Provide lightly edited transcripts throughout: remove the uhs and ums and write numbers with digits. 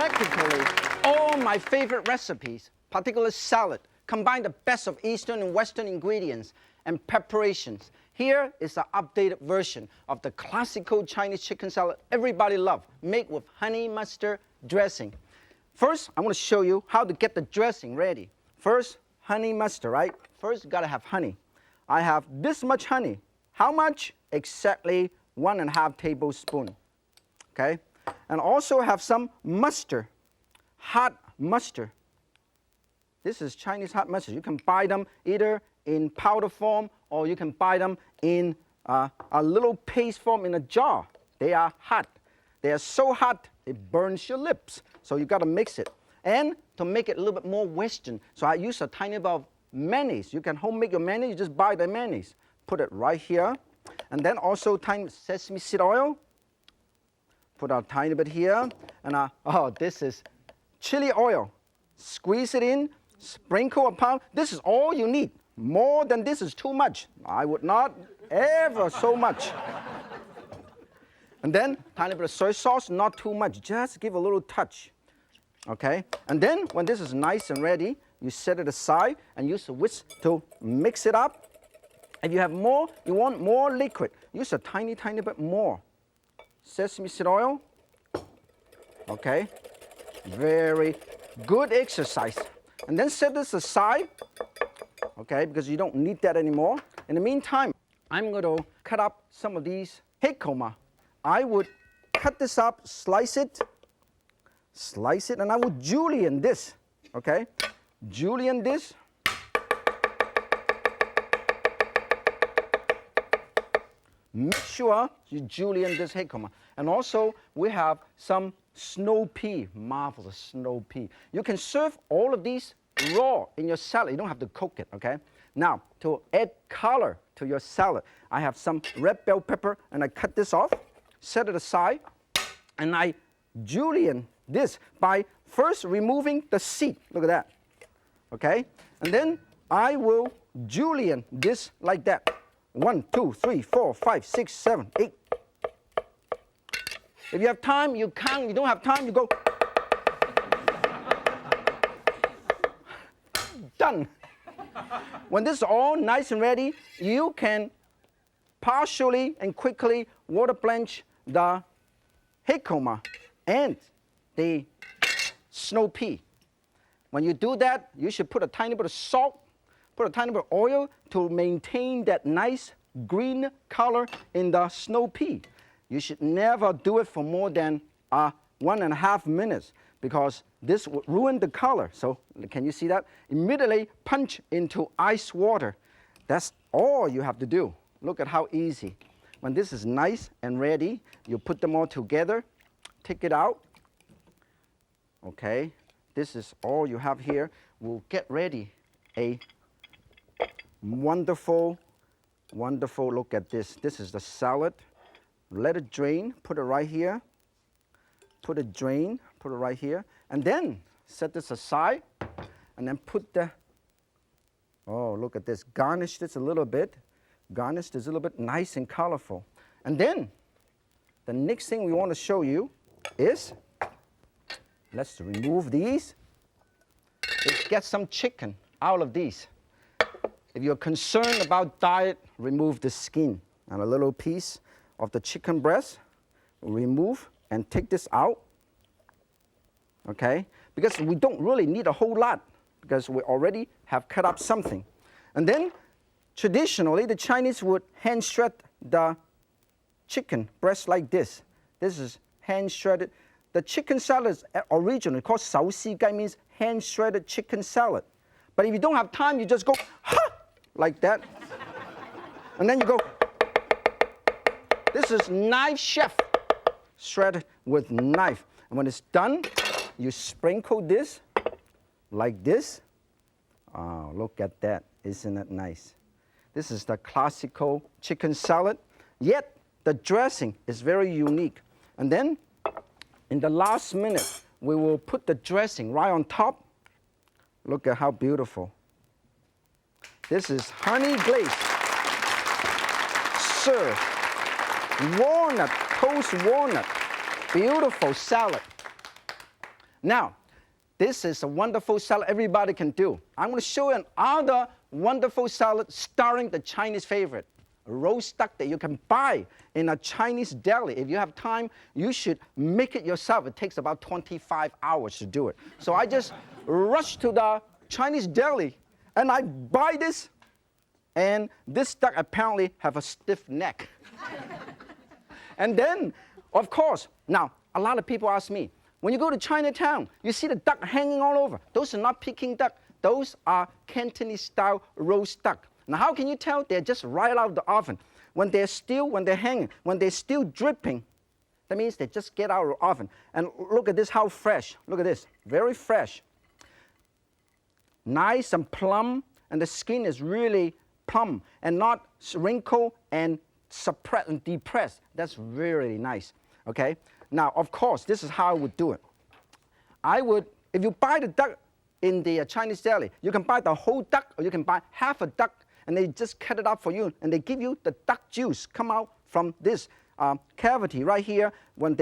practically all my favorite recipes, particularly salad, combine the best of Eastern and Western ingredients and preparations. Here is the updated version of the classical Chinese chicken salad everybody loves, made with honey mustard dressing. First, I want to show you how to get the dressing ready. First, honey mustard, right? First, you got to have honey. I have this much honey. How much? Exactly 1.5 tablespoons. Okay? And also have some mustard, hot mustard. This is Chinese hot mustard. You can buy them either in powder form or you can buy them in a little paste form in a jar. They are hot. They are so hot, it burns your lips. So you got to mix it. And to make it a little bit more Western, so I use a tiny bit of mayonnaise. You can home make your mayonnaise, you just buy the mayonnaise. Put it right here. And then also tiny sesame seed oil. Put a tiny bit here. And this is chili oil. Squeeze it in, sprinkle upon. This is all you need. More than this is too much. I would not ever so much. And then tiny bit of soy sauce, not too much, just give a little touch. Okay? And then when this is nice and ready, you set it aside and use a whisk to mix it up. If you have more, you want more liquid, use a tiny bit more. Sesame seed oil. Okay? Very good exercise. And then set this aside. Okay, because you don't need that anymore. In the meantime, I'm going to cut up some of these hikoma. I would cut this up, slice it, and I would julienne this, okay? Julienne this. Make sure you julienne this hikoma. And also, we have some snow pea, marvelous snow pea. You can serve all of these raw in your salad. You don't have to cook it, okay? Now, to add color to your salad, I have some red bell pepper, and I cut this off, set it aside, and I julienne this by first removing the seed. Look at that, okay? And then I will julienne this like that. 1, 2, 3, 4, 5, 6, 7, 8. If you have time, you count. You don't have time, you go. Done. When this is all nice and ready, you can partially and quickly water blanch the hikoma and the snow pea. When you do that, you should put a tiny bit of salt, put a tiny bit of oil to maintain that nice green color in the snow pea. You should never do it for more than 1.5 minutes because this would ruin the color. So can you see that? Immediately punch into ice water. That's all you have to do. Look at how easy. When this is nice and ready, you put them all together, take it out. Okay, this is all you have here. We'll get ready a wonderful, look at this. This is the salad. Let it drain, put it right here. Put it drain, put it right here. And then set this aside and then put the, oh, look at this. Garnish this a little bit. Garnish this a little bit nice and colorful. And then the next thing we want to show you is, let's remove these. Let's get some chicken out of these. If you're concerned about diet, remove the skin and a little piece of the chicken breast. Remove and take this out. Okay? Because we don't really need a whole lot because we already have cut up something. And then traditionally, the Chinese would hand shred the chicken breast like this. This is hand shredded. The chicken salad is originally called 手撕雞, means hand shredded chicken salad. But if you don't have time, you just go, ha! Like that. And then you go. This is knife chef, shredded with knife. And when it's done, you sprinkle this like this. Oh, look at that. Isn't it nice? This is the classical chicken salad, yet the dressing is very unique. And then, in the last minute, we will put the dressing right on top. Look at how beautiful. This is honey glaze. Serve. Walnut, toast walnut. Beautiful salad. Now, this is a wonderful salad everybody can do. I'm going to show you another wonderful salad starring the Chinese favorite, roast duck that you can buy in a Chinese deli. If you have time, you should make it yourself. It takes about 25 hours to do it. So I just rush to the Chinese deli and I buy this, and this duck apparently have a stiff neck. And then, of course, now a lot of people ask me, when you go to Chinatown, you see the duck hanging all over. Those are not Peking duck. Those are Cantonese-style roast duck. Now, how can you tell? They're just right out of the oven. When they're hanging, when they're still dripping, that means they just get out of the oven. And look at this, how fresh. Look at this, very fresh. Nice and plump, and the skin is really plump and not wrinkled and suppressed and depressed. That's really nice, okay? Now, of course, this is how I would do it. I would, if you buy the duck in the Chinese deli, you can buy the whole duck or you can buy half a duck, and they just cut it up for you, and they give you the duck juice come out from this cavity right here. When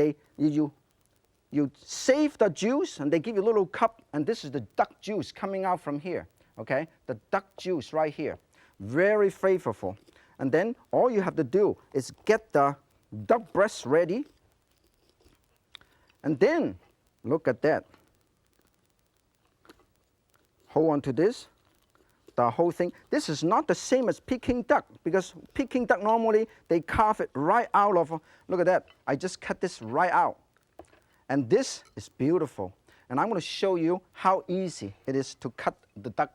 you save the juice, and they give you a little cup, and this is the duck juice coming out from here, okay? The duck juice right here, very flavorful. And then all you have to do is get the duck breast ready. And then, look at that. Hold on to this, the whole thing. This is not the same as Peking duck, because Peking duck normally, they carve it right out of, look at that. I just cut this right out. And this is beautiful. And I'm going to show you how easy it is to cut the duck.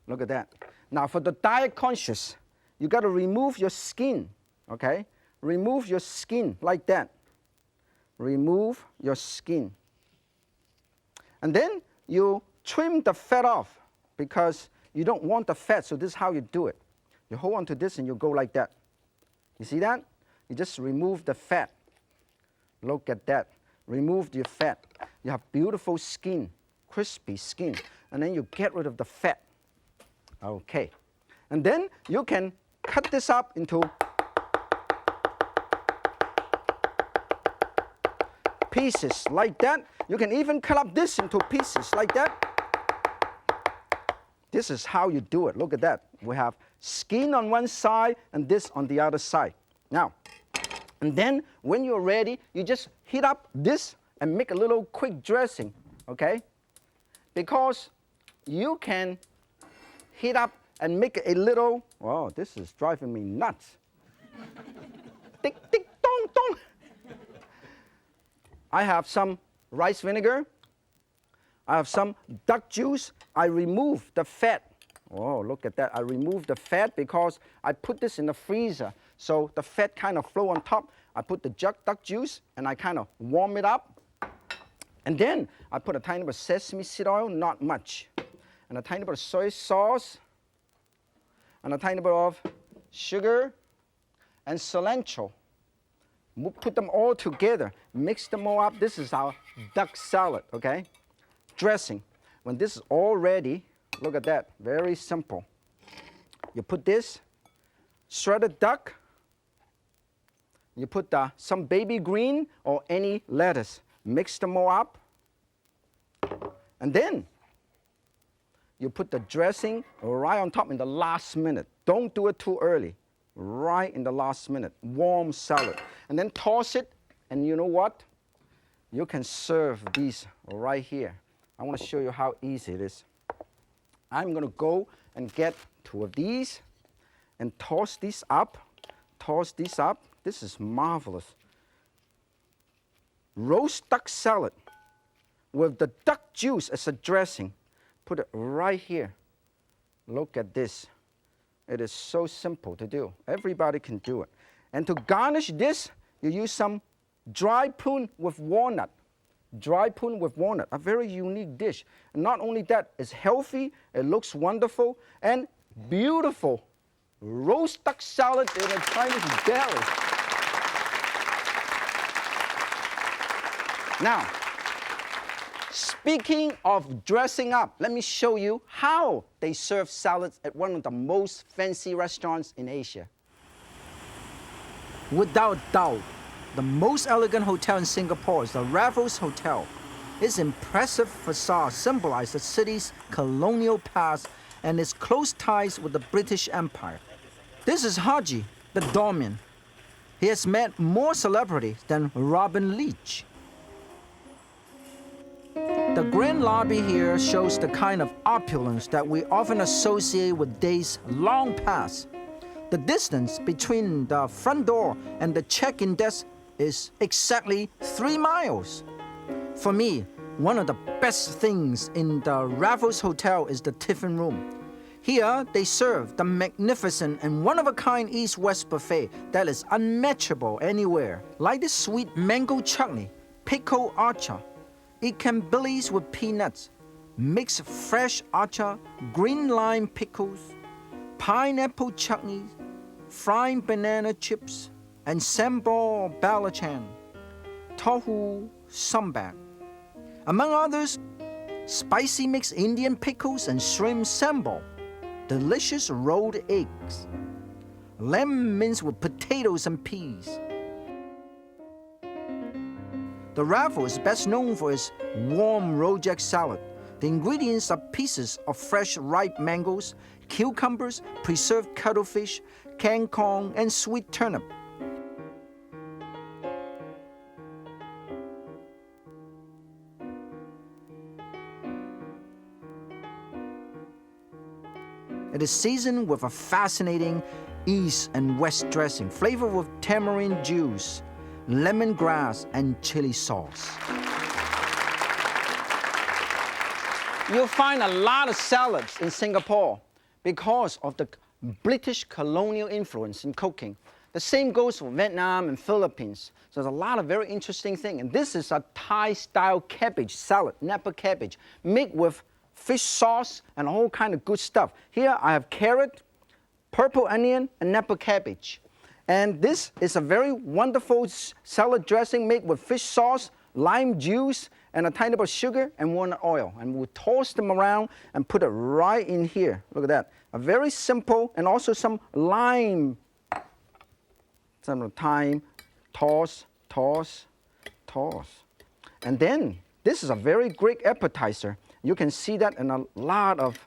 Look at that. Now, for the diet conscious, you got to remove your skin, okay? Remove your skin like that. Remove your skin. And then you trim the fat off because you don't want the fat, so this is how you do it. You hold on to this and you go like that. You see that? You just remove the fat. Look at that. Remove your fat. You have beautiful skin, crispy skin, and then you get rid of the fat. Okay. And then you can cut this up into pieces like that. You can even cut up this into pieces like that. This is how you do it. Look at that. We have skin on one side and this on the other side. Now, and then when you're ready, you just heat up this and make a little quick dressing, okay? Because you can heat up and make a little, oh, this is driving me nuts. Tick, tick, dong, dong. I have some rice vinegar. I have some duck juice. I remove the fat. Oh, look at that. I remove the fat because I put this in the freezer. So the fat kind of flow on top. I put the duck juice and I kind of warm it up. And then I put a tiny bit of sesame seed oil, not much. And a tiny bit of soy sauce. And a tiny bit of sugar and cilantro. Put them all together, mix them all up. This is our duck salad, okay? Dressing. When this is all ready, look at that, very simple. You put this, shredded duck, you put some baby green or any lettuce, mix them all up, and then you put the dressing right on top in the last minute. Don't do it too early. Right in the last minute, warm salad. And then toss it, and you know what? You can serve these right here. I want to show you how easy it is. I'm going to go and get 2 of these and toss these up. Toss these up. This is marvelous. Roast duck salad with the duck juice as a dressing. Put it right here. Look at this. It is so simple to do. Everybody can do it. And to garnish this, you use some dry prune with walnut. Dry prune with walnut, a very unique dish. And not only that, it's healthy, it looks wonderful, and beautiful. Roast duck salad in a Chinese deli. Now, speaking of dressing up, let me show you how they serve salads at one of the most fancy restaurants in Asia. Without doubt, The most elegant hotel in Singapore is the Raffles Hotel. Its impressive facade symbolizes the city's colonial past and its close ties with the British Empire. This is Haji, the doorman. He has met more celebrities than Robin Leach. The grand lobby here shows the kind of opulence that we often associate with days long past. The distance between the front door and the check-in desk is exactly 3 miles. For me, one of the best things in the Raffles Hotel is the tiffin room. Here, they serve the magnificent and one-of-a-kind East-West buffet that is unmatchable anywhere. Like this sweet mango chutney, pickled archa, ikan bilis with peanuts, mixed fresh archa, green lime pickles, pineapple chutneys, fried banana chips, and sambal belacan, tofu sambal. Among others, spicy mixed Indian pickles and shrimp sambal, delicious rolled eggs, lamb minced with potatoes and peas. The Raffles is best known for its warm Rojak salad. The ingredients are pieces of fresh ripe mangoes, cucumbers, preserved cuttlefish, kangkong, and sweet turnip. It is seasoned with a fascinating East and West dressing, flavored with tamarind juice, lemongrass, and chili sauce. You'll find a lot of salads in Singapore because of the British colonial influence in cooking. The same goes for Vietnam and Philippines. So there's a lot of very interesting things. And this is a Thai-style cabbage salad, Napa cabbage, made with fish sauce and a whole kind of good stuff. Here I have carrot, purple onion, and Napa cabbage. And this is a very wonderful salad dressing made with fish sauce, lime juice, and a tiny bit of sugar and walnut oil. And we'll toss them around and put it right in here. Look at that. A very simple, and also some lime. Some thyme, toss, toss, toss. And then this is a very great appetizer. You can see that in a lot of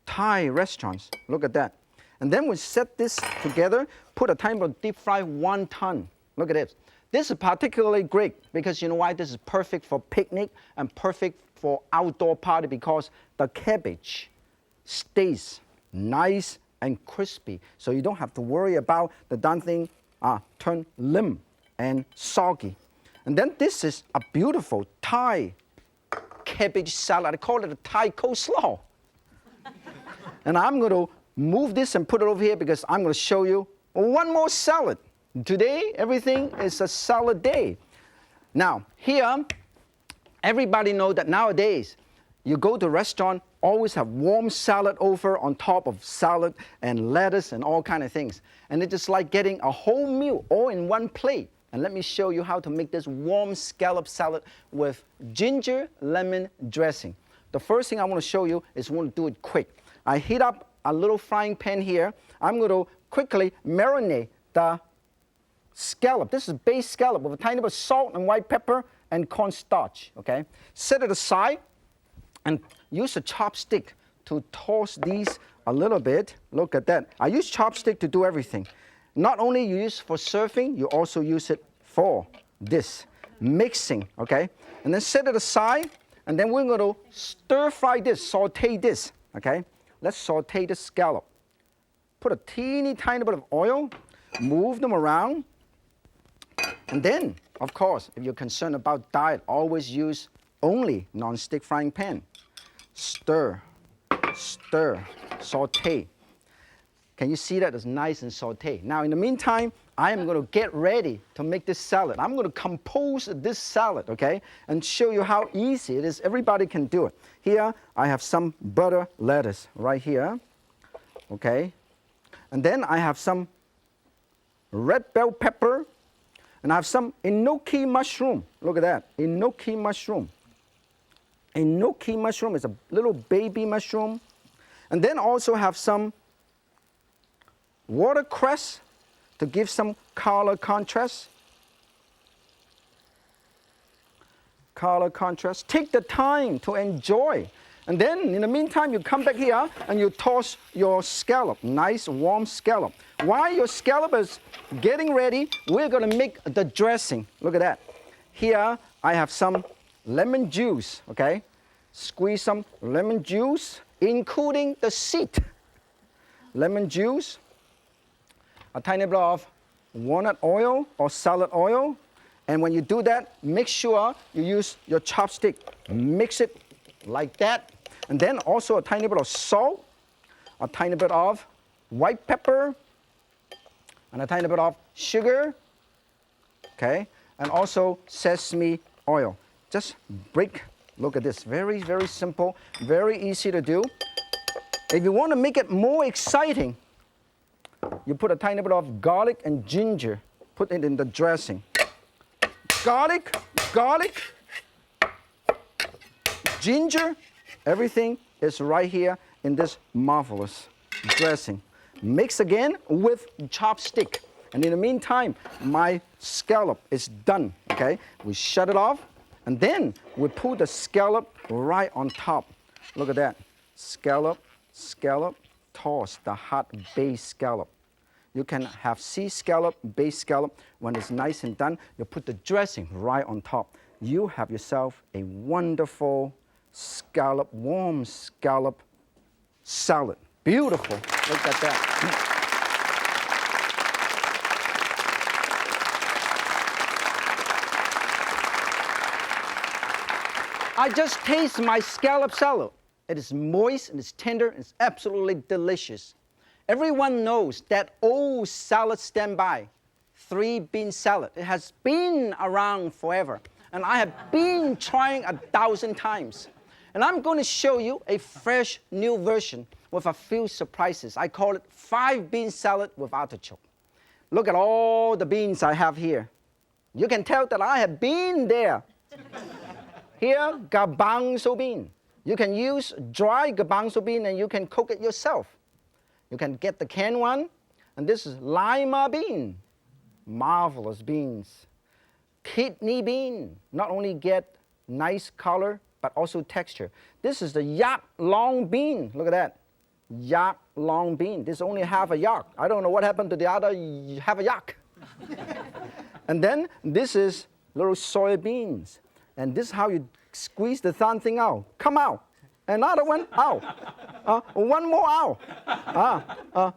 Thai restaurants. Look at that. And then we set this together, put a tiny bit of deep fried wonton. Look at this. This is particularly great because you know why? This is perfect for picnic and perfect for outdoor party because the cabbage stays nice and crispy. So you don't have to worry about the darn thing turn limp and soggy. And then this is a beautiful Thai cabbage salad. I call it a Thai coleslaw. And I'm going to move this and put it over here because I'm going to show you one more salad. Today, everything is a salad day. Now, here, everybody knows that nowadays, you go to a restaurant, always have warm salad over on top of salad and lettuce and all kind of things. And it's just like getting a whole meal all in one plate. And let me show you how to make this warm scallop salad with ginger lemon dressing. The first thing I want to show you is I want to do it quick. I heat up a little frying pan here. I'm going to quickly marinate the scallop. This is base scallop with a tiny bit of salt and white pepper and cornstarch, okay? Set it aside and use a chopstick to toss these a little bit. Look at that. I use chopstick to do everything. Not only you use for surfing, you also use it for this, mixing, okay? And then set it aside, and then we're going to stir fry this, saute this, okay? Let's saute the scallop. Put a teeny tiny bit of oil, move them around, and then, of course, if you're concerned about diet, always use only non-stick frying pan. Stir, stir, saute. Can you see that? It's nice and saute. Now, in the meantime, I am going to get ready to make this salad. I'm going to compose this salad, okay, and show you how easy it is. Everybody can do it. Here, I have some butter lettuce right here, okay, and then I have some red bell pepper, and I have some enoki mushroom. Look at that, enoki mushroom. Enoki mushroom is a little baby mushroom, and then also have some watercress, to give some color contrast. Color contrast. Take the time to enjoy. And then, in the meantime, you come back here and you toss your scallop, nice warm scallop. While your scallop is getting ready, we're going to make the dressing. Look at that. Here, I have some lemon juice, okay? Squeeze some lemon juice, including the seed. Lemon juice, a tiny bit of walnut oil or salad oil. And when you do that, make sure you use your chopstick. Mix it like that. And then also a tiny bit of salt, a tiny bit of white pepper, and a tiny bit of sugar, okay? And also sesame oil. Just break, look at this, very, very simple, very easy to do. If you want to make it more exciting, you put a tiny bit of garlic and ginger, put it in the dressing. Garlic, ginger, everything is right here in this marvelous dressing. Mix again with chopstick. And in the meantime, my scallop is done, okay? We shut it off, and then we put the scallop right on top. Look at that. Scallop, scallop, toss the hot bay scallop. You can have sea scallop, bay scallop. When it's nice and done, you put the dressing right on top. You have yourself a wonderful scallop, warm scallop salad. Beautiful. Look at that. I just taste my scallop salad. It is moist, and it's tender, and it's absolutely delicious. Everyone knows that old salad standby, 3-bean salad. It has been around forever, and I have been trying 1,000 times. And I'm going to show you a fresh new version with a few surprises. I call it 5-bean salad with artichoke. Look at all the beans I have here. You can tell that I have been there. Here, garbanzo bean. You can use dry garbanzo bean and you can cook it yourself. You can get the canned one, and this is lima bean. Marvelous beans. Kidney bean. Not only get nice color, but also texture. This is the yak long bean. Look at that. Yak long bean. This only half a yak. I don't know what happened to the other half a yak. And then this is little soybeans. And this is how you squeeze the thing out. Come out. Another one, out. One more out.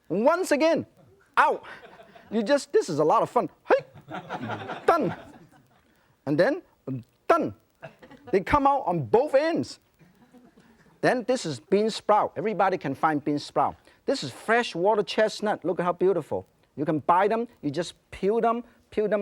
Once again, out. This is a lot of fun. Hey, done. And then, done. They come out on both ends. Then this is bean sprout. Everybody can find bean sprout. This is fresh water chestnut. Look at how beautiful. You can buy them. You just peel them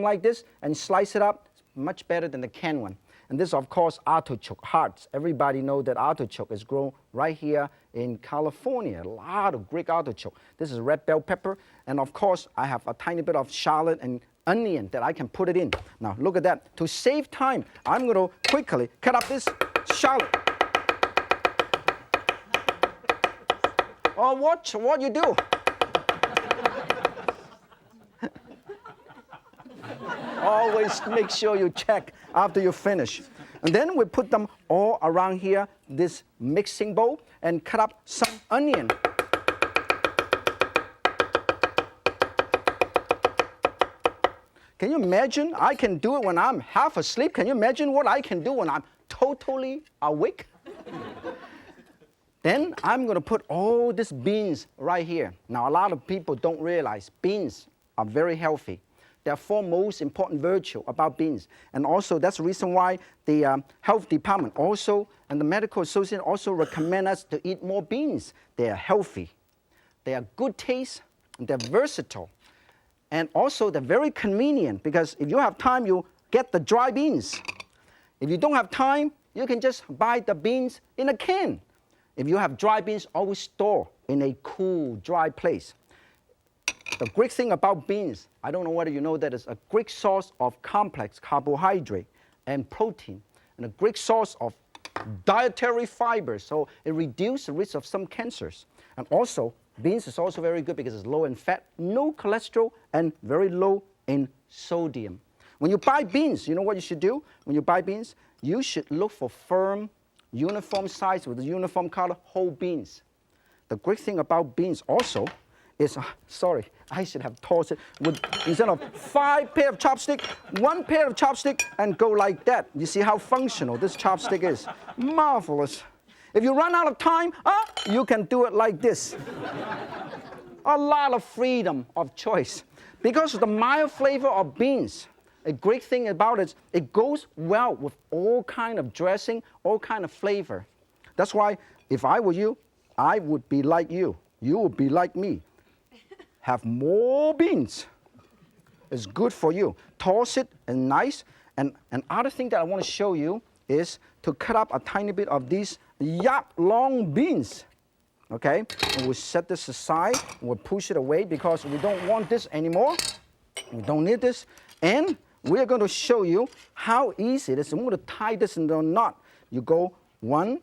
like this, and slice it up. It's much better than the canned one. And this, of course, artichoke hearts. Everybody knows that artichoke is grown right here in California. A lot of great artichoke. This is red bell pepper. And, of course, I have a tiny bit of shallot and onion that I can put it in. Now, look at that. To save time, I'm going to quickly cut up this shallot. Oh, watch what you do. Always make sure you check after you finish. And then we put them all around here, this mixing bowl, and cut up some onion. Can you imagine? I can do it when I'm half asleep. Can you imagine what I can do when I'm totally awake? Then I'm going to put all these beans right here. Now, a lot of people don't realize beans are very healthy. There are 4 most important virtues about beans. And also, that's the reason why the health department also, and the medical association also recommend us to eat more beans. They are healthy. They are good taste, and they're versatile. And also, they're very convenient, because if you have time, you get the dry beans. If you don't have time, you can just buy the beans in a can. If you have dry beans, always store in a cool, dry place. The great thing about beans, I don't know whether you know that it's a great source of complex carbohydrate and protein, and a great source of dietary fiber, so it reduces the risk of some cancers. And also, Beans is also very good because it's low in fat, no cholesterol, and very low in sodium. When you buy beans, you know what you should do? When you buy beans, you should look for firm, uniform size with a uniform color, whole beans. The great thing about beans also is, sorry, I should have tossed it with, instead of 5 pair of chopstick, 1 pair of chopstick and go like that. You see how functional this chopstick is. Marvelous. If you run out of time, you can do it like this. A lot of freedom of choice. Because of the mild flavor of beans, a great thing about it, it goes well with all kind of dressing, all kind of flavor. That's why if I were you, I would be like you. You would be like me. Have more beans. It's good for you. Toss it and nice. And other thing that I want to show you is to cut up a tiny bit of these long beans. Okay? And we'll set this aside. We'll push it away because we don't want this anymore. We don't need this. And we're going to show you how easy it is. I'm going to tie this in a knot. You go 1.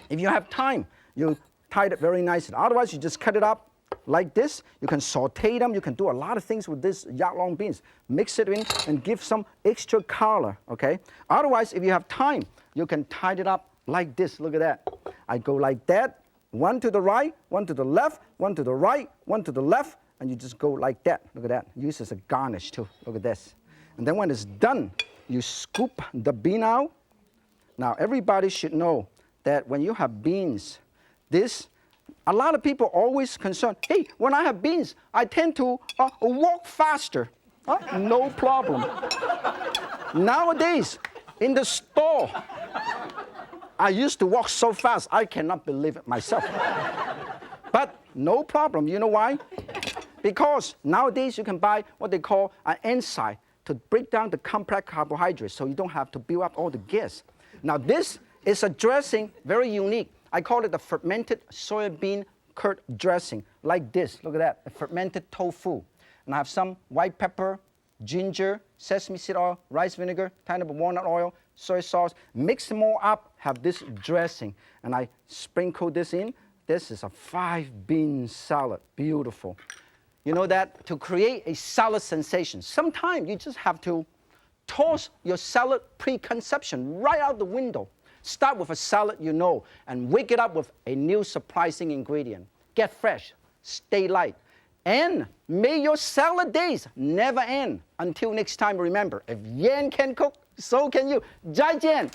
If you have time, you tie it very nicely. Otherwise, you just cut it up like this. You can saute them. You can do a lot of things with this long beans. Mix it in and give some extra color, okay? Otherwise, if you have time, you can tie it up like this. Look at that. I go like that. 1 to the right, 1 to the left, 1 to the right, 1 to the left, and you just go like that. Look at that. Use as a garnish too. Look at this. And then when it's done, you scoop the bean out. Now, everybody should know that when you have beans, a lot of people always concerned, hey, when I have beans, I tend to walk faster. No problem. Nowadays, in the store, I used to walk so fast, I cannot believe it myself. But no problem. You know why? Because nowadays you can buy what they call an enzyme to break down the complex carbohydrates so you don't have to build up all the gas. Now this is a dressing, very unique. I call it the fermented soybean curd dressing, like this. Look at that, a fermented tofu. And I have some white pepper, ginger, sesame seed oil, rice vinegar, tiny bit of walnut oil, soy sauce. Mix them all up, have this dressing. And I sprinkle this in. This is a 5-bean salad, beautiful. You know that to create a salad sensation, sometimes you just have to toss your salad preconception right out the window. Start with a salad you know and wake it up with a new surprising ingredient. Get fresh, stay light, and may your salad days never end. Until next time, remember, if Yan can cook, so can you. 再见!